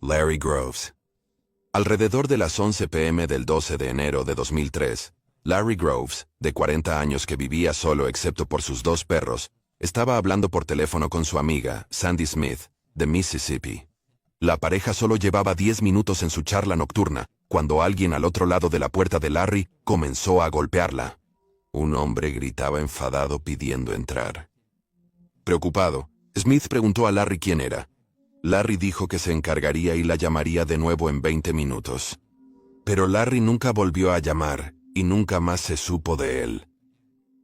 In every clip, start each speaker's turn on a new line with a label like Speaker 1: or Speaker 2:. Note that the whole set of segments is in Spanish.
Speaker 1: Larry Groves. Alrededor de las 11 p.m. del 12 de enero de 2003, Larry Groves, de 40 años que vivía solo excepto por sus dos perros, estaba hablando por teléfono con su amiga, Sandy Smith, de Mississippi. La pareja solo llevaba 10 minutos en su charla nocturna, cuando alguien al otro lado de la puerta de Larry comenzó a golpearla. Un hombre gritaba enfadado pidiendo entrar. Preocupado, Smith preguntó a Larry quién era. Larry dijo que se encargaría y la llamaría de nuevo en 20 minutos. Pero Larry nunca volvió a llamar, y nunca más se supo de él.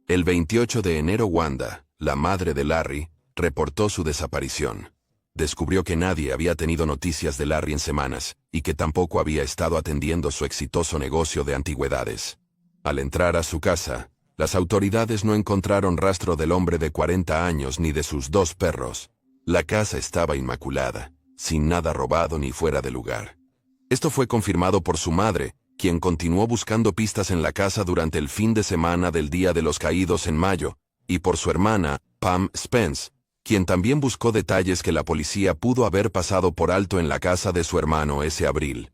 Speaker 1: El 28 de enero Wanda, la madre de Larry, reportó su desaparición. Descubrió que nadie había tenido noticias de Larry en semanas, y que tampoco había estado atendiendo su exitoso negocio de antigüedades. Al entrar a su casa, las autoridades no encontraron rastro del hombre de 40 años ni de sus dos perros. La casa estaba inmaculada, sin nada robado ni fuera de lugar. Esto fue confirmado por su madre, quien continuó buscando pistas en la casa durante el fin de semana del Día de los Caídos en mayo, y por su hermana, Pam Spence, quien también buscó detalles que la policía pudo haber pasado por alto en la casa de su hermano ese abril.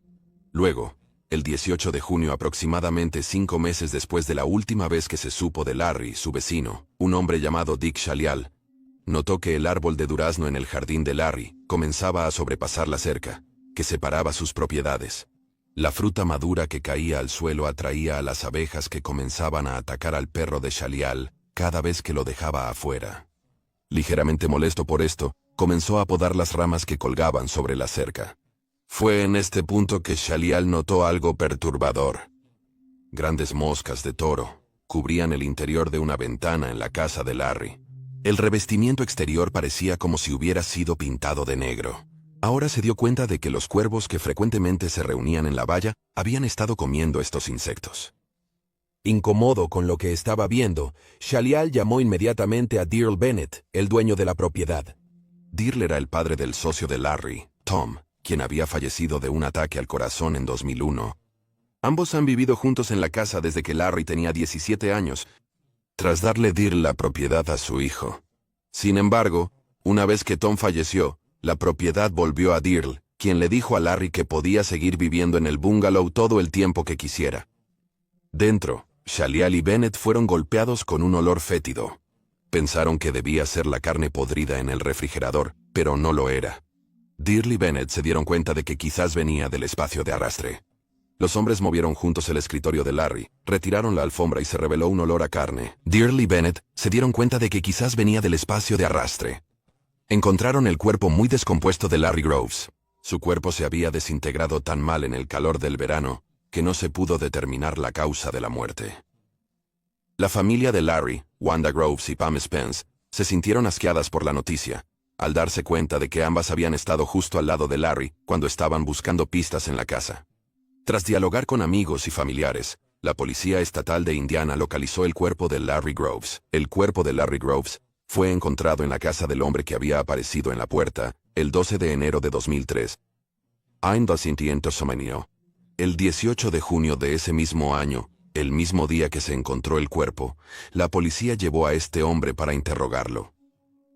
Speaker 1: Luego, el 18 de junio, aproximadamente 5 meses después de la última vez que se supo de Larry, su vecino, un hombre llamado Dick Shalial, notó que el árbol de durazno en el jardín de Larry comenzaba a sobrepasar la cerca, que separaba sus propiedades. La fruta madura que caía al suelo atraía a las abejas que comenzaban a atacar al perro de Shalial cada vez que lo dejaba afuera. Ligeramente molesto por esto, comenzó a podar las ramas que colgaban sobre la cerca. Fue en este punto que Shalial notó algo perturbador. Grandes moscas de toro cubrían el interior de una ventana en la casa de Larry. El revestimiento exterior parecía como si hubiera sido pintado de negro. Ahora se dio cuenta de que los cuervos que frecuentemente se reunían en la valla habían estado comiendo estos insectos. Incómodo con lo que estaba viendo, Shalial llamó inmediatamente a Dirl Bennett, el dueño de la propiedad. Dirl era el padre del socio de Larry, Tom, quien había fallecido de un ataque al corazón en 2001. Ambos han vivido juntos en la casa desde que Larry tenía 17 años, tras darle Dirl la propiedad a su hijo. Sin embargo, una vez que Tom falleció, la propiedad volvió a Dirl, quien le dijo a Larry que podía seguir viviendo en el bungalow todo el tiempo que quisiera. Dentro, Shalial y Bennett fueron golpeados con un olor fétido. Pensaron que debía ser la carne podrida en el refrigerador, pero no lo era. Dirl y Bennett se dieron cuenta de que quizás venía del espacio de arrastre. Los hombres movieron juntos el escritorio de Larry, retiraron la alfombra y se reveló un olor a carne. Dirl y Bennett se dieron cuenta de que quizás venía del espacio de arrastre. Encontraron el cuerpo muy descompuesto de Larry Groves. Su cuerpo se había desintegrado tan mal en el calor del verano que no se pudo determinar la causa de la muerte. La familia de Larry, Wanda Groves y Pam Spence, se sintieron asqueadas por la noticia, al darse cuenta de que ambas habían estado justo al lado de Larry cuando estaban buscando pistas en la casa. Tras dialogar con amigos y familiares, la Policía Estatal de Indiana localizó el cuerpo de Larry Groves. El cuerpo de Larry Groves fue encontrado en la casa del hombre que había aparecido en la puerta, el 12 de enero de 2003. El 18 de junio de ese mismo año, el mismo día que se encontró el cuerpo, la policía llevó a este hombre para interrogarlo.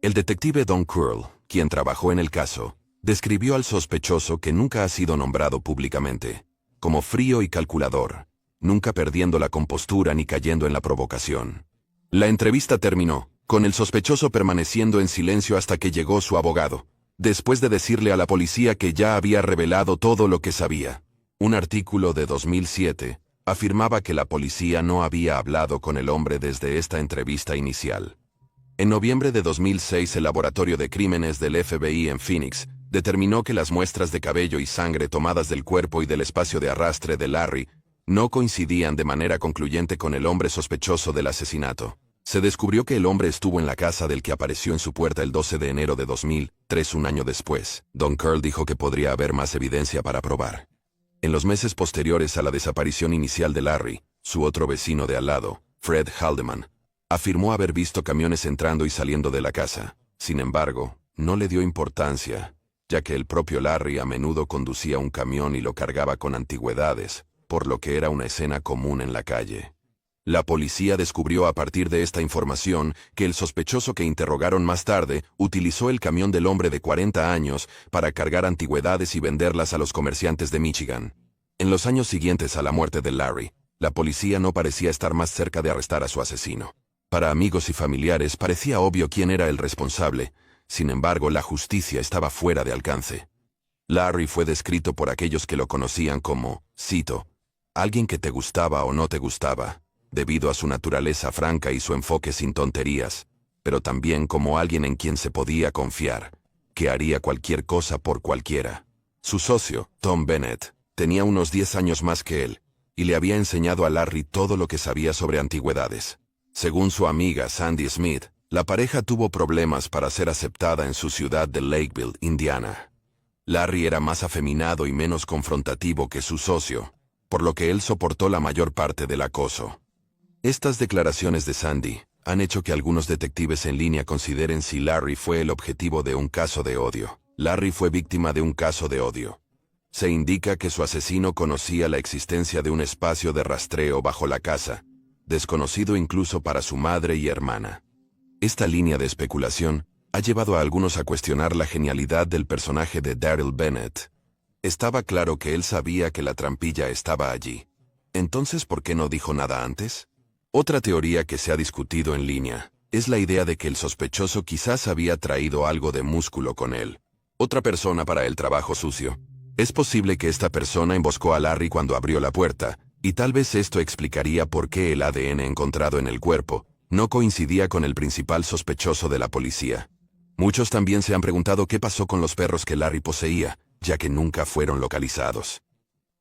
Speaker 1: El detective Don Curl, quien trabajó en el caso, describió al sospechoso, que nunca ha sido nombrado públicamente, como frío y calculador, nunca perdiendo la compostura ni cayendo en la provocación. La entrevista terminó, con el sospechoso permaneciendo en silencio hasta que llegó su abogado, después de decirle a la policía que ya había revelado todo lo que sabía. Un artículo de 2007 afirmaba que la policía no había hablado con el hombre desde esta entrevista inicial. En noviembre de 2006, el Laboratorio de Crímenes del FBI en Phoenix determinó que las muestras de cabello y sangre tomadas del cuerpo y del espacio de arrastre de Larry no coincidían de manera concluyente con el hombre sospechoso del asesinato. Se descubrió que el hombre estuvo en la casa del que apareció en su puerta el 12 de enero de 2003, un año después. Don Curl dijo que podría haber más evidencia para probar. En los meses posteriores a la desaparición inicial de Larry, su otro vecino de al lado, Fred Haldeman, afirmó haber visto camiones entrando y saliendo de la casa. Sin embargo, no le dio importancia, ya que el propio Larry a menudo conducía un camión y lo cargaba con antigüedades, por lo que era una escena común en la calle. La policía descubrió a partir de esta información que el sospechoso que interrogaron más tarde utilizó el camión del hombre de 40 años para cargar antigüedades y venderlas a los comerciantes de Michigan. En los años siguientes a la muerte de Larry, la policía no parecía estar más cerca de arrestar a su asesino. Para amigos y familiares parecía obvio quién era el responsable, sin embargo la justicia estaba fuera de alcance. Larry fue descrito por aquellos que lo conocían como, cito, alguien que te gustaba o no te gustaba, debido a su naturaleza franca y su enfoque sin tonterías, pero también como alguien en quien se podía confiar, que haría cualquier cosa por cualquiera. Su socio, Tom Bennett, tenía unos 10 años más que él, y le había enseñado a Larry todo lo que sabía sobre antigüedades. Según su amiga Sandy Smith, la pareja tuvo problemas para ser aceptada en su ciudad de Lakeville, Indiana. Larry era más afeminado y menos confrontativo que su socio, por lo que él soportó la mayor parte del acoso. Estas declaraciones de Sandy han hecho que algunos detectives en línea consideren si Larry fue el objetivo de un caso de odio. Larry fue víctima de un caso de odio. Se indica que su asesino conocía la existencia de un espacio de rastreo bajo la casa, desconocido incluso para su madre y hermana. Esta línea de especulación ha llevado a algunos a cuestionar la genialidad del personaje de Daryl Bennett. Estaba claro que él sabía que la trampilla estaba allí. Entonces, ¿por qué no dijo nada antes? Otra teoría que se ha discutido en línea es la idea de que el sospechoso quizás había traído algo de músculo con él. Otra persona para el trabajo sucio. Es posible que esta persona emboscó a Larry cuando abrió la puerta, y tal vez esto explicaría por qué el ADN encontrado en el cuerpo no coincidía con el principal sospechoso de la policía. Muchos también se han preguntado qué pasó con los perros que Larry poseía, ya que nunca fueron localizados.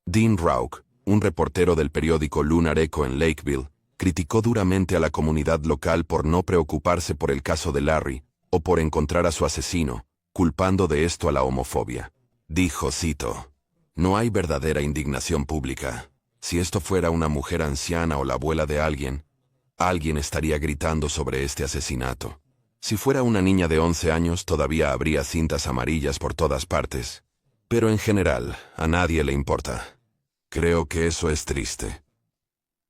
Speaker 1: Dean Rauch, un reportero del periódico Lunar Echo en Lakeville, criticó duramente a la comunidad local por no preocuparse por el caso de Larry, o por encontrar a su asesino, culpando de esto a la homofobia. Dijo, cito, no hay verdadera indignación pública. Si esto fuera una mujer anciana o la abuela de alguien estaría gritando sobre este asesinato. Si fuera una niña de 11 años todavía habría cintas amarillas por todas partes. Pero en general, a nadie le importa. Creo que eso es triste.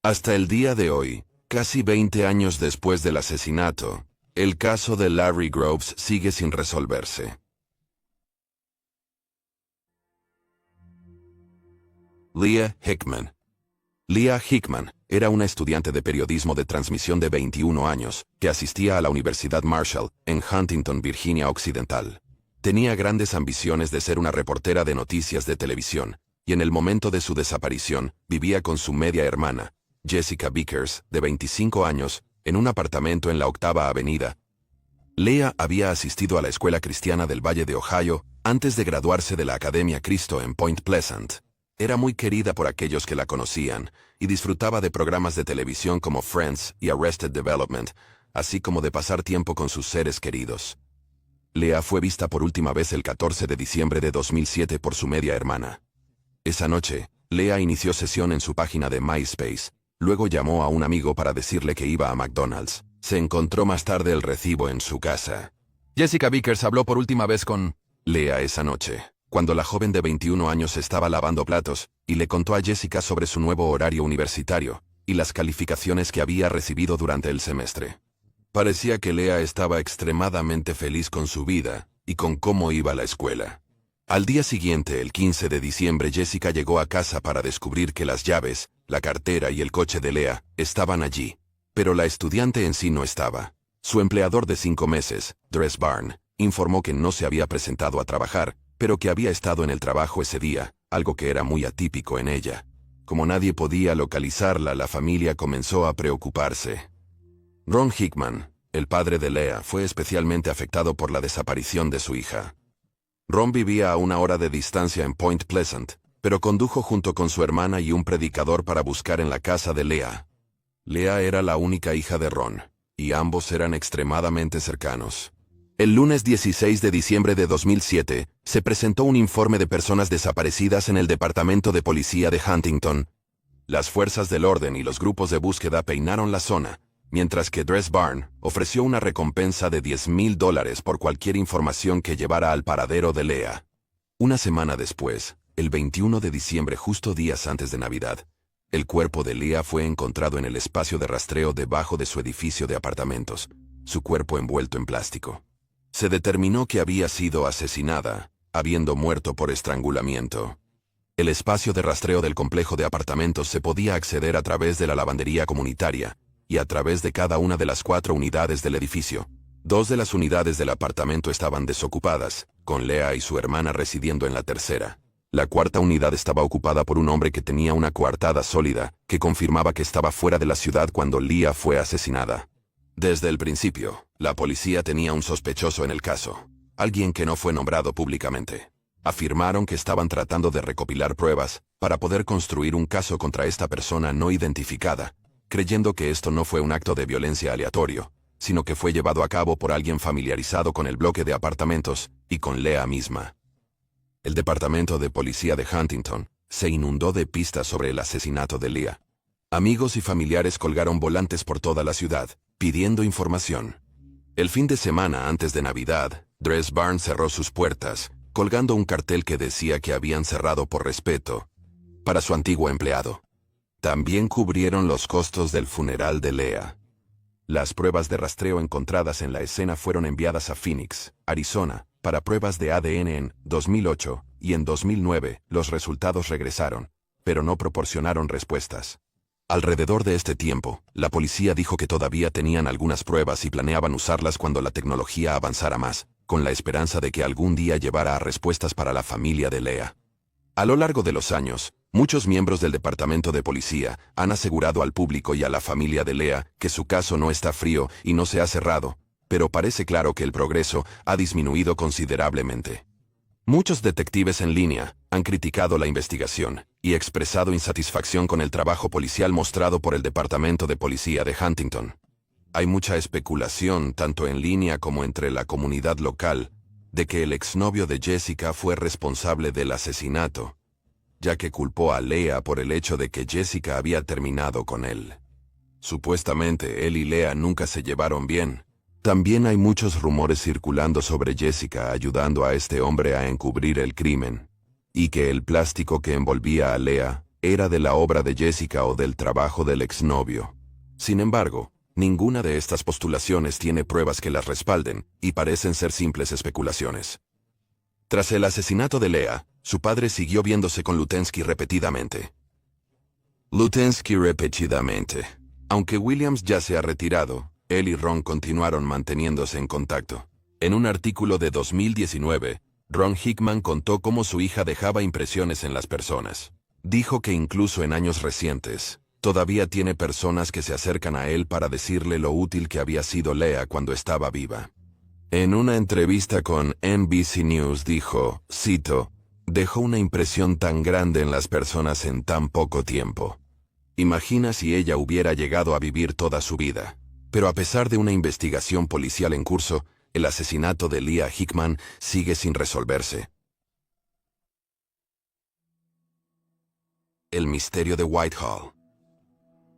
Speaker 1: Hasta el día de hoy, casi 20 años después del asesinato, el caso de Larry Groves sigue sin resolverse. Leah Hickman. Leah Hickman era una estudiante de periodismo de transmisión de 21 años, que asistía a la Universidad Marshall, en Huntington, Virginia Occidental. Tenía grandes ambiciones de ser una reportera de noticias de televisión, y en el momento de su desaparición, vivía con su media hermana, Jessica Vickers, de 25 años, en un apartamento en la 8ª Avenida. Leah había asistido a la escuela cristiana del Valle de Ohio antes de graduarse de la Academia Cristo en Point Pleasant. Era muy querida por aquellos que la conocían, y disfrutaba de programas de televisión como Friends y Arrested Development, así como de pasar tiempo con sus seres queridos. Leah fue vista por última vez el 14 de diciembre de 2007 por su media hermana. Esa noche, Leah inició sesión en su página de MySpace. Luego llamó a un amigo para decirle que iba a McDonald's. Se encontró más tarde el recibo en su casa. Jessica Vickers habló por última vez con Leah esa noche, cuando la joven de 21 años estaba lavando platos, y le contó a Jessica sobre su nuevo horario universitario, y las calificaciones que había recibido durante el semestre. Parecía que Leah estaba extremadamente feliz con su vida, y con cómo iba a la escuela. Al día siguiente, el 15 de diciembre, Jessica llegó a casa para descubrir que las llaves, la cartera y el coche de Leah estaban allí. Pero la estudiante en sí no estaba. Su empleador de 5 meses, Dress Barn, informó que no se había presentado a trabajar, pero que había estado en el trabajo ese día, algo que era muy atípico en ella. Como nadie podía localizarla, la familia comenzó a preocuparse. Ron Hickman, el padre de Leah, fue especialmente afectado por la desaparición de su hija. Ron vivía a 1 hora de distancia en Point Pleasant, pero condujo junto con su hermana y un predicador para buscar en la casa de Leah. Leah era la única hija de Ron, y ambos eran extremadamente cercanos. El lunes 16 de diciembre de 2007, se presentó un informe de personas desaparecidas en el Departamento de Policía de Huntington. Las fuerzas del orden y los grupos de búsqueda peinaron la zona, mientras que Dress Barn ofreció una recompensa de $10,000 por cualquier información que llevara al paradero de Leah. Una semana después, el 21 de diciembre, justo días antes de Navidad, El cuerpo de Leah fue encontrado en el espacio de rastreo debajo de su edificio de apartamentos, su cuerpo envuelto en plástico. Se determinó que había sido asesinada, habiendo muerto por estrangulamiento. El espacio de rastreo del complejo de apartamentos se podía acceder a través de la lavandería comunitaria y a través de cada una de las 4 unidades del edificio. 2 de las unidades del apartamento estaban desocupadas, con Leah y su hermana residiendo en la tercera. La 4ª unidad estaba ocupada por un hombre que tenía una coartada sólida, que confirmaba que estaba fuera de la ciudad cuando Leah fue asesinada. Desde el principio, la policía tenía un sospechoso en el caso, alguien que no fue nombrado públicamente. Afirmaron que estaban tratando de recopilar pruebas para poder construir un caso contra esta persona no identificada, creyendo que esto no fue un acto de violencia aleatorio, sino que fue llevado a cabo por alguien familiarizado con el bloque de apartamentos y con Leah misma. El departamento de policía de Huntington se inundó de pistas sobre el asesinato de Leah. Amigos y familiares colgaron volantes por toda la ciudad, pidiendo información. El fin de semana antes de Navidad, Dress Barn cerró sus puertas, colgando un cartel que decía que habían cerrado por respeto para su antiguo empleado. También cubrieron los costos del funeral de Leah. Las pruebas de rastreo encontradas en la escena fueron enviadas a Phoenix, Arizona, para pruebas de ADN en 2008, y en 2009 los resultados regresaron, pero no proporcionaron respuestas. Alrededor de este tiempo, la policía dijo que todavía tenían algunas pruebas y planeaban usarlas cuando la tecnología avanzara más, con la esperanza de que algún día llevara a respuestas para la familia de Leah. A lo largo de los años, muchos miembros del departamento de policía han asegurado al público y a la familia de Leah que su caso no está frío y no se ha cerrado, pero parece claro que el progreso ha disminuido considerablemente. Muchos detectives en línea han criticado la investigación y expresado insatisfacción con el trabajo policial mostrado por el Departamento de Policía de Huntington. Hay mucha especulación, tanto en línea como entre la comunidad local, de que el exnovio de Jessica fue responsable del asesinato, ya que culpó a Leah por el hecho de que Jessica había terminado con él. Supuestamente él y Leah nunca se llevaron bien. También hay muchos rumores circulando sobre Jessica ayudando a este hombre a encubrir el crimen, y que el plástico que envolvía a Leah era de la obra de Jessica o del trabajo del exnovio. Sin embargo, ninguna de estas postulaciones tiene pruebas que las respalden, y parecen ser simples especulaciones. Tras el asesinato de Leah, su padre siguió viéndose con Lutensky repetidamente. Aunque Williams ya se ha retirado, él y Ron continuaron manteniéndose en contacto. En un artículo de 2019, Ron Hickman contó cómo su hija dejaba impresiones en las personas. Dijo que incluso en años recientes, todavía tiene personas que se acercan a él para decirle lo útil que había sido Leah cuando estaba viva. En una entrevista con NBC News dijo, cito, «Dejó una impresión tan grande en las personas en tan poco tiempo. Imagina si ella hubiera llegado a vivir toda su vida». Pero a pesar de una investigación policial en curso, el asesinato de Leah Hickman sigue sin resolverse. El misterio de Whitehall.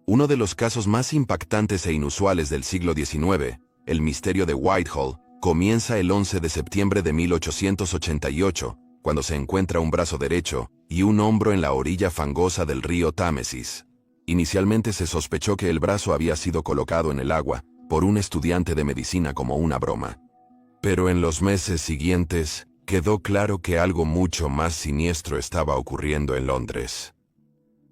Speaker 1: Uno de los casos más impactantes e inusuales del siglo XIX, el misterio de Whitehall, comienza el 11 de septiembre de 1888, cuando se encuentra un brazo derecho y un hombro en la orilla fangosa del río Támesis. Inicialmente se sospechó que el brazo había sido colocado en el agua por un estudiante de medicina como una broma. Pero en los meses siguientes, quedó claro que algo mucho más siniestro estaba ocurriendo en Londres.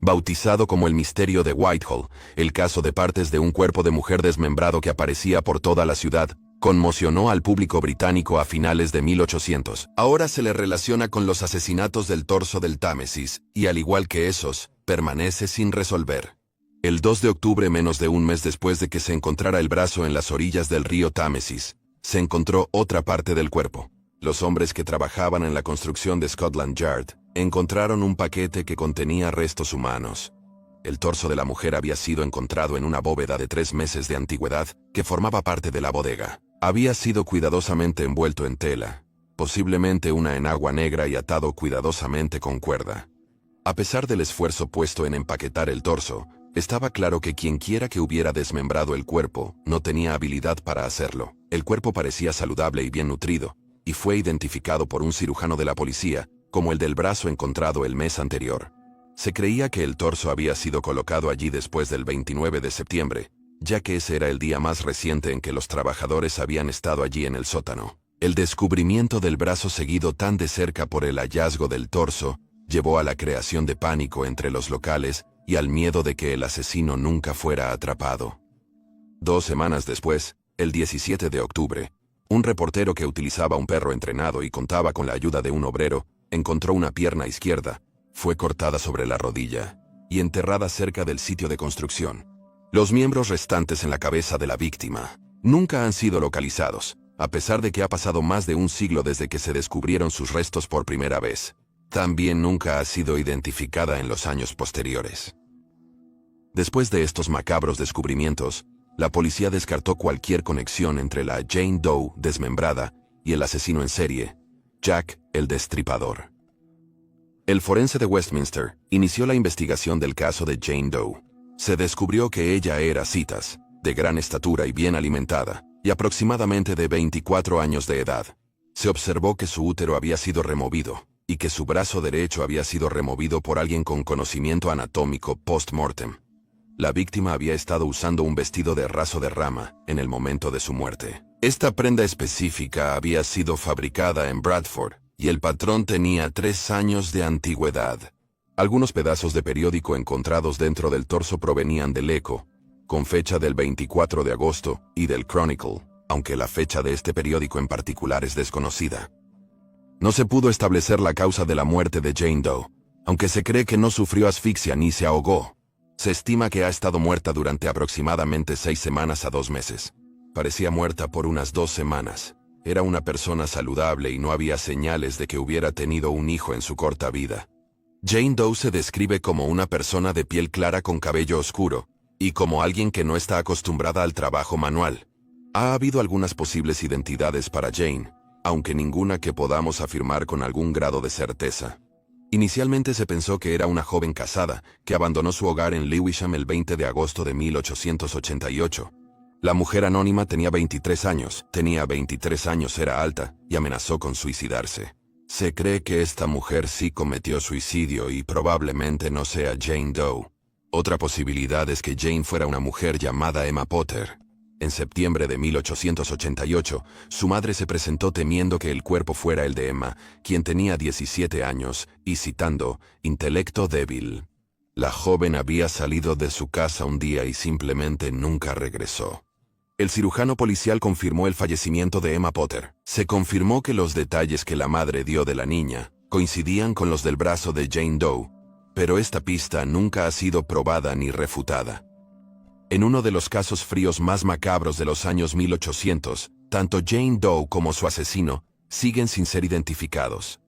Speaker 1: Bautizado como el misterio de Whitehall, el caso de partes de un cuerpo de mujer desmembrado que aparecía por toda la ciudad, conmocionó al público británico a finales de 1800. Ahora se le relaciona con los asesinatos del torso del Támesis, y al igual que esos, permanece sin resolver. El 2 de octubre, menos de un mes después de que se encontrara el brazo en las orillas del río Támesis, se encontró otra parte del cuerpo. Los hombres que trabajaban en la construcción de Scotland Yard encontraron un paquete que contenía restos humanos. El torso de la mujer había sido encontrado en una bóveda de 3 meses de antigüedad que formaba parte de la bodega. Había sido cuidadosamente envuelto en tela, posiblemente una enagua negra y atado cuidadosamente con cuerda. A pesar del esfuerzo puesto en empaquetar el torso, estaba claro que quienquiera que hubiera desmembrado el cuerpo no tenía habilidad para hacerlo. El cuerpo parecía saludable y bien nutrido, y fue identificado por un cirujano de la policía como el del brazo encontrado el mes anterior. Se creía que el torso había sido colocado allí después del 29 de septiembre, ya que ese era el día más reciente en que los trabajadores habían estado allí en el sótano. El descubrimiento del brazo seguido tan de cerca por el hallazgo del torso llevó a la creación de pánico entre los locales y al miedo de que el asesino nunca fuera atrapado. 2 semanas después, el 17 de octubre, un reportero que utilizaba un perro entrenado y contaba con la ayuda de un obrero, encontró una pierna izquierda, fue cortada sobre la rodilla y enterrada cerca del sitio de construcción. Los miembros restantes en la cabeza de la víctima nunca han sido localizados, a pesar de que ha pasado más de un siglo desde que se descubrieron sus restos por primera vez. También nunca ha sido identificada en los años posteriores. Después de estos macabros descubrimientos, la policía descartó cualquier conexión entre la Jane Doe desmembrada y el asesino en serie, Jack el Destripador. El forense de Westminster inició la investigación del caso de Jane Doe. Se descubrió que ella era citas, de gran estatura y bien alimentada, y aproximadamente de 24 años de edad. Se observó que su útero había sido removido, y que su brazo derecho había sido removido por alguien con conocimiento anatómico post-mortem. La víctima había estado usando un vestido de raso de rama en el momento de su muerte. Esta prenda específica había sido fabricada en Bradford, y el patrón tenía 3 años de antigüedad. Algunos pedazos de periódico encontrados dentro del torso provenían del Echo, con fecha del 24 de agosto, y del Chronicle, aunque la fecha de este periódico en particular es desconocida. No se pudo establecer la causa de la muerte de Jane Doe, aunque se cree que no sufrió asfixia ni se ahogó. Se estima que ha estado muerta durante aproximadamente 6 semanas a 2 meses. Parecía muerta por unas 2 semanas. Era una persona saludable y no había señales de que hubiera tenido un hijo en su corta vida. Jane Doe se describe como una persona de piel clara con cabello oscuro, y como alguien que no está acostumbrada al trabajo manual. Ha habido algunas posibles identidades para Jane, aunque ninguna que podamos afirmar con algún grado de certeza. Inicialmente se pensó que era una joven casada, que abandonó su hogar en Lewisham el 20 de agosto de 1888. La mujer anónima tenía 23 años, era alta, y amenazó con suicidarse. Se cree que esta mujer sí cometió suicidio y probablemente no sea Jane Doe. Otra posibilidad es que Jane fuera una mujer llamada Emma Potter. En septiembre de 1888, su madre se presentó temiendo que el cuerpo fuera el de Emma, quien tenía 17 años, y citando, intelecto débil. La joven había salido de su casa un día y simplemente nunca regresó. El cirujano policial confirmó el fallecimiento de Emma Potter. Se confirmó que los detalles que la madre dio de la niña coincidían con los del brazo de Jane Doe, pero esta pista nunca ha sido probada ni refutada. En uno de los casos fríos más macabros de los años 1800, tanto Jane Doe como su asesino siguen sin ser identificados.